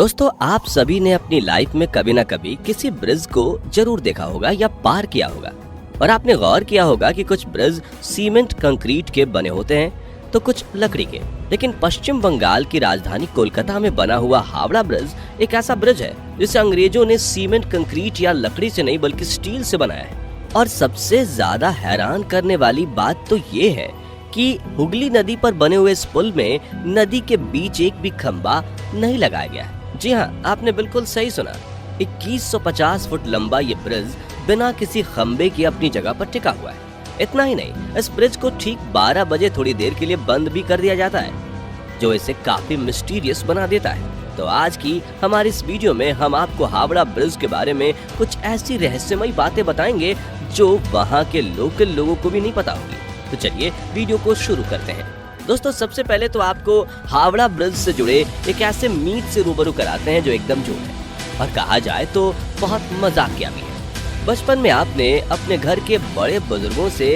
दोस्तों, आप सभी ने अपनी लाइफ में कभी ना कभी किसी ब्रिज को जरूर देखा होगा या पार किया होगा। और आपने गौर किया होगा कि कुछ ब्रिज सीमेंट कंक्रीट के बने होते हैं तो कुछ लकड़ी के। लेकिन पश्चिम बंगाल की राजधानी कोलकाता में बना हुआ हावड़ा ब्रिज एक ऐसा ब्रिज है जिसे अंग्रेजों ने सीमेंट कंक्रीट या लकड़ी से नहीं बल्कि स्टील से बनाया है। और सबसे ज्यादा हैरान करने वाली बात तो ये है कि हुगली नदी पर बने हुए इस पुल में नदी के बीच एक भी खंबा नहीं लगाया गया है। जी हाँ, आपने बिल्कुल सही सुना। 2150 फुट लंबा ये ब्रिज बिना किसी खंबे के अपनी जगह पर टिका हुआ है। इतना ही नहीं, इस ब्रिज को ठीक 12 बजे थोड़ी देर के लिए बंद भी कर दिया जाता है, जो इसे काफी मिस्टीरियस बना देता है। तो आज की हमारी इस वीडियो में हम आपको हावड़ा ब्रिज के बारे में कुछ ऐसी रहस्यमयी बातें बताएंगे जो वहाँ के लोकल लोगों को भी नहीं पता होगी। तो चलिए वीडियो को शुरू करते हैं। दोस्तों, सबसे पहले तो आपको हावड़ा ब्रिज से जुड़े एक ऐसे मीथ से रूबरू कराते हैं जो एकदम झूठ है और कहा जाए तो बहुत मजाकिया भी है। बचपन में आपने अपने घर के बड़े बुजुर्गों से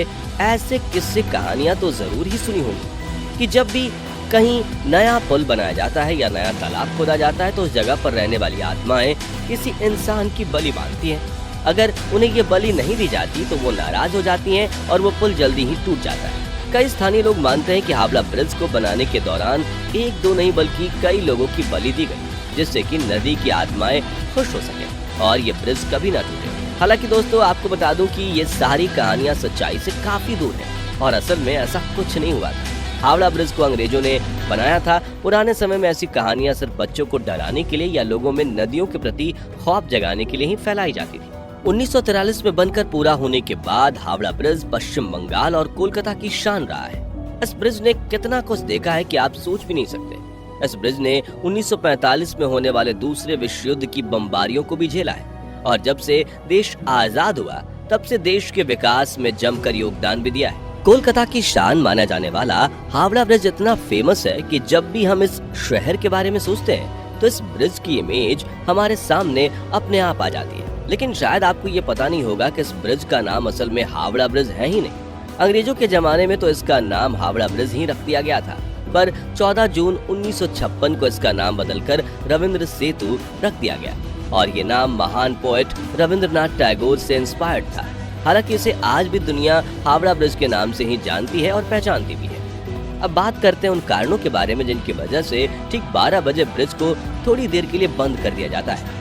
ऐसे किस्से कहानियां तो जरूर ही सुनी होंगी कि जब भी कहीं नया पुल बनाया जाता है या नया तालाब खोदा जाता है तो उस जगह पर रहने वाली आत्माएं किसी इंसान की बलि मांगती हैं। अगर उन्हें ये बलि नहीं दी जाती तो वो नाराज हो जाती हैं और वो पुल जल्दी ही टूट जाता है। कई स्थानीय लोग मानते हैं कि हावड़ा ब्रिज को बनाने के दौरान एक दो नहीं बल्कि कई लोगों की बलि दी गई, जिससे कि नदी की आत्माएं खुश हो सके और ये ब्रिज कभी ना टूटे। हालांकि दोस्तों, आपको बता दूं कि ये सारी कहानियां सच्चाई से काफी दूर हैं और असल में ऐसा कुछ नहीं हुआ था। हावड़ा ब्रिज को अंग्रेजों ने बनाया था। पुराने समय में ऐसी कहानियां सिर्फ बच्चों को डराने के लिए या लोगों में नदियों के प्रति खौफ जगाने के लिए ही फैलाई जाती थी। 1943 में बनकर पूरा होने के बाद हावड़ा ब्रिज पश्चिम बंगाल और कोलकाता की शान रहा है। इस ब्रिज ने कितना कुछ देखा है कि आप सोच भी नहीं सकते। इस ब्रिज ने 1945 में होने वाले दूसरे विश्व युद्ध की बमबारियों को भी झेला है और जब से देश आजाद हुआ तब से देश के विकास में जमकर योगदान भी दिया है। कोलकाता की शान माना जाने वाला हावड़ा ब्रिज इतना फेमस है कि जब भी हम इस शहर के बारे में सोचते हैं तो इस ब्रिज की इमेज हमारे सामने अपने आप आ जाती है। लेकिन शायद आपको ये पता नहीं होगा कि इस ब्रिज का नाम असल में हावड़ा ब्रिज है ही नहीं। अंग्रेजों के जमाने में तो इसका नाम हावड़ा ब्रिज ही रख दिया गया था, पर 14 जून 1956 को इसका नाम बदलकर रविंद्र सेतु रख दिया गया और ये नाम महान पोएट रविंद्रनाथ टैगोर से इंस्पायर्ड था। हालांकि इसे आज भी दुनिया हावड़ा ब्रिज के नाम से ही जानती है और पहचानती भी है। अब बात करते हैं उन कारणों के बारे में जिनकी वजह से ठीक 12 बजे ब्रिज को थोड़ी देर के लिए बंद कर दिया जाता है।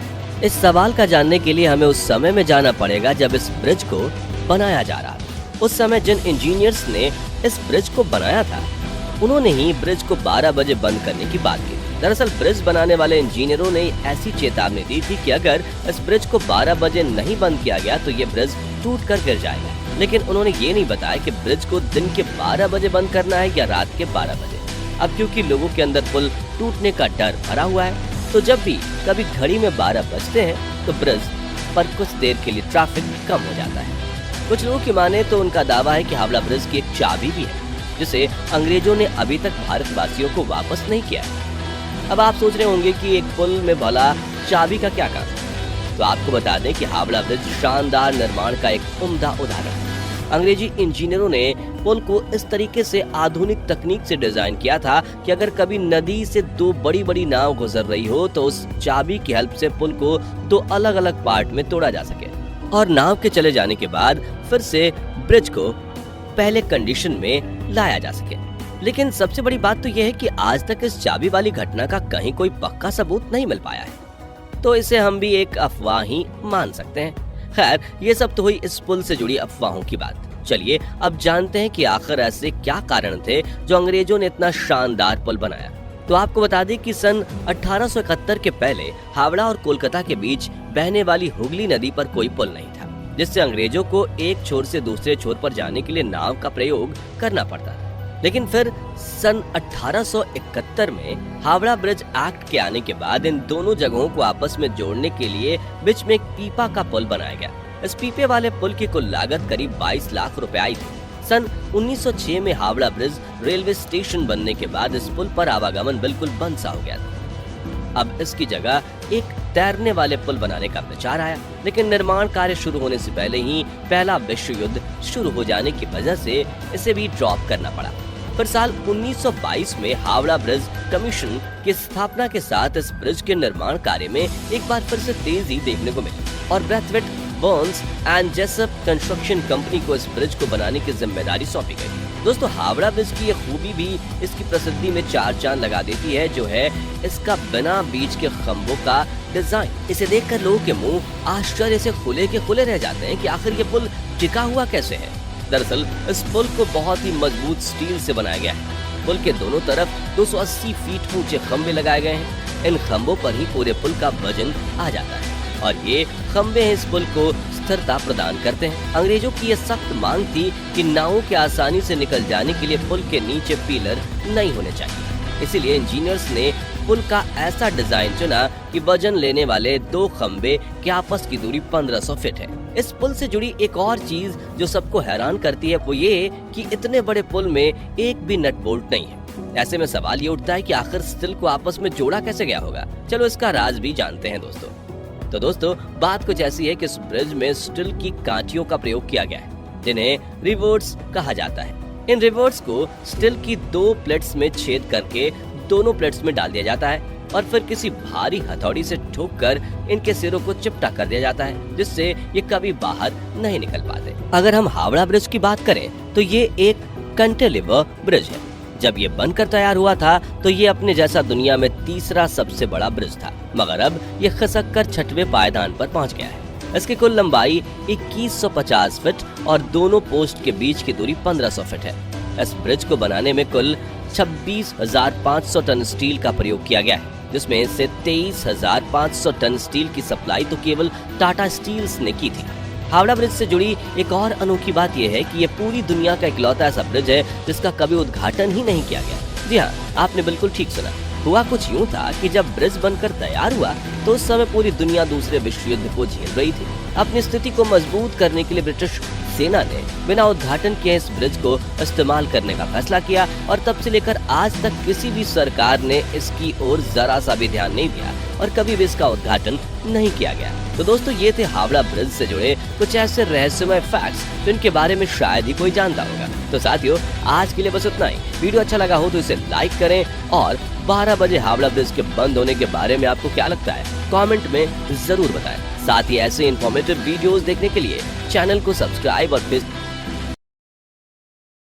इस सवाल का जानने के लिए हमें उस समय में जाना पड़ेगा जब इस ब्रिज को बनाया जा रहा था। उस समय जिन इंजीनियर्स ने इस ब्रिज को बनाया था उन्होंने ही ब्रिज को 12 बजे बंद करने की बात की। दरअसल ब्रिज बनाने वाले इंजीनियरों ने ऐसी चेतावनी दी थी कि अगर इस ब्रिज को 12 बजे नहीं बंद किया गया तो ये ब्रिज टूट कर गिर जाएगा। लेकिन उन्होंने ये नहीं बताया कि ब्रिज को दिन के 12 बजे बंद करना है या रात के 12 बजे। अब क्योंकि लोगों के अंदर पुल टूटने का डर भरा हुआ है तो जब भी कभी घड़ी में 12 बजते हैं तो ब्रिज पर कुछ देर के लिए ट्रैफिक कम हो जाता है। कुछ लोगों की माने तो उनका दावा है कि हावड़ा ब्रिज की एक चाबी भी है जिसे अंग्रेजों ने अभी तक भारतवासियों को वापस नहीं किया है। अब आप सोच रहे होंगे कि एक पुल में भला चाबी का क्या काम है, तो आपको बता दें कि हावड़ा ब्रिज शानदार निर्माण का एक उम्दा उदाहरण है। अंग्रेजी इंजीनियरों ने पुल को इस तरीके से आधुनिक तकनीक से डिजाइन किया था कि अगर कभी नदी से दो बड़ी बड़ी नाव गुजर रही हो तो उस चाबी की हेल्प से पुल को दो अलग अलग पार्ट में तोड़ा जा सके और नाव के चले जाने के बाद फिर से ब्रिज को पहले कंडीशन में लाया जा सके। लेकिन सबसे बड़ी बात तो यह है कि आज तक इस चाबी वाली घटना का कहीं कोई पक्का सबूत नहीं मिल पाया है, तो इसे हम भी एक अफवाह ही मान सकते हैं। खैर, ये सब तो हुई इस पुल से जुड़ी अफवाहों की बात। चलिए अब जानते हैं कि आखिर ऐसे क्या कारण थे जो अंग्रेजों ने इतना शानदार पुल बनाया। तो आपको बता दें कि सन 1871 के पहले हावड़ा और कोलकाता के बीच बहने वाली हुगली नदी पर कोई पुल नहीं था, जिससे अंग्रेजों को एक छोर से दूसरे छोर पर जाने के लिए नाव का प्रयोग करना पड़ता था। लेकिन फिर सन 1871 में हावड़ा ब्रिज एक्ट के आने के बाद इन दोनों जगहों को आपस में जोड़ने के लिए बीच में एक पीपा का पुल बनाया गया। इस पीपे वाले पुल की कुल लागत करीब 22 लाख रुपए आई थी। सन 1906 में हावड़ा ब्रिज रेलवे स्टेशन बनने के बाद इस पुल पर आवागमन बिल्कुल बंद सा हो गया था। अब इसकी जगह एक तैरने वाले पुल बनाने का विचार आया, लेकिन निर्माण कार्य शुरू होने से पहले ही पहला विश्व युद्ध शुरू हो जाने की वजह से इसे भी ड्रॉप करना पड़ा। पर साल 1922 में हावड़ा ब्रिज कमीशन की स्थापना के साथ इस ब्रिज के निर्माण कार्य में एक बार फिर से तेजी देखने को मिली और Brathwaite, Burns and Jessop construction company को इस ब्रिज को बनाने की जिम्मेदारी सौंपी गई। दोस्तों, हावड़ा ब्रिज की ये खूबी भी इसकी प्रसिद्धि में चार चांद लगा देती है, जो है इसका बिना बीच के खंभों का डिजाइन। इसे देखकर लोगों के मुंह आश्चर्य से खुले के खुले रह जाते हैं कि आखिर ये पुल टिका हुआ कैसे है। दरअसल इस पुल को बहुत ही मजबूत स्टील से बनाया गया है। पुल के दोनों तरफ 280 फीट ऊंचे खंभे लगाए गए हैं। इन खंभों पर ही पूरे पुल का वजन आ जाता है और ये खंभे इस पुल को स्थिरता प्रदान करते हैं। अंग्रेजों की यह सख्त मांग थी कि नावों के आसानी से निकल जाने के लिए पुल के नीचे पिलर नहीं होने चाहिए। इसीलिए इंजीनियर्स ने पुल का ऐसा डिजाइन चुना कि वजन लेने वाले दो खंभे की आपस की दूरी 1500 फीट है। इस पुल से जुड़ी एक और चीज जो सबको हैरान करती है वो ये कि इतने बड़े पुल में एक भी नट बोल्ट नहीं है। ऐसे में सवाल ये उठता है कि आखिर स्टील को आपस में जोड़ा कैसे गया होगा। चलो इसका राज भी जानते हैं दोस्तों। तो दोस्तों, बात कुछ ऐसी है कि इस ब्रिज में स्टील की कांटियों का प्रयोग किया गया है, जिन्हें रिवर्ट्स कहा जाता है। इन रिवर्ट्स को स्टील की दो प्लेट्स में छेद करके दोनों प्लेट्स में डाल दिया जाता है और फिर किसी भारी हथौड़ी से ठोककर इनके सिरों को चिपटा कर दिया जाता है, जिससे ये कभी बाहर नहीं निकल पाते। अगर हम हावड़ा ब्रिज की बात करें तो ये एक कैंटिलीवर ब्रिज है। जब ये बनकर तैयार हुआ था तो ये अपने जैसा दुनिया में तीसरा सबसे बड़ा ब्रिज था, मगर अब ये खिसक कर 6वें पायदान पर पहुंच गया है। इसकी कुल लंबाई 2150 फीट और दोनों पोस्ट के बीच की दूरी 1500 फीट है। इस ब्रिज को बनाने में कुल 26,500 टन स्टील का प्रयोग किया गया है, जिसमें से 23,500 टन स्टील की सप्लाई तो केवल टाटा स्टील्स ने की थी। हावड़ा ब्रिज से जुड़ी एक और अनोखी बात यह है कि यह पूरी दुनिया का इकलौता ऐसा ब्रिज है जिसका कभी उद्घाटन ही नहीं किया गया। जी हाँ, आपने बिल्कुल ठीक सुना। हुआ कुछ यूं था कि जब ब्रिज बनकर तैयार हुआ तो उस समय पूरी दुनिया दूसरे विश्व युद्ध को झेल रही थी। अपनी स्थिति को मजबूत करने के लिए ब्रिटिश सेना ने बिना उद्घाटन किए इस ब्रिज को इस्तेमाल करने का फैसला किया और तब से लेकर आज तक किसी भी सरकार ने इसकी ओर जरा सा भी ध्यान नहीं दिया और कभी भी इसका उद्घाटन नहीं किया गया। तो दोस्तों, ये थे हावड़ा ब्रिज से जुड़े कुछ ऐसे रहस्यमय फैक्ट्स जिनके बारे में शायद ही कोई जानता होगा। तो साथियों, आज के लिए बस इतना ही। वीडियो अच्छा लगा हो तो इसे लाइक करें और 12 बजे हावड़ा ब्रिज के बंद होने के बारे में आपको क्या लगता है कमेंट में जरूर बताएं। साथ ही ऐसे इन्फॉर्मेटिव वीडियोस देखने के लिए चैनल को सब्सक्राइब और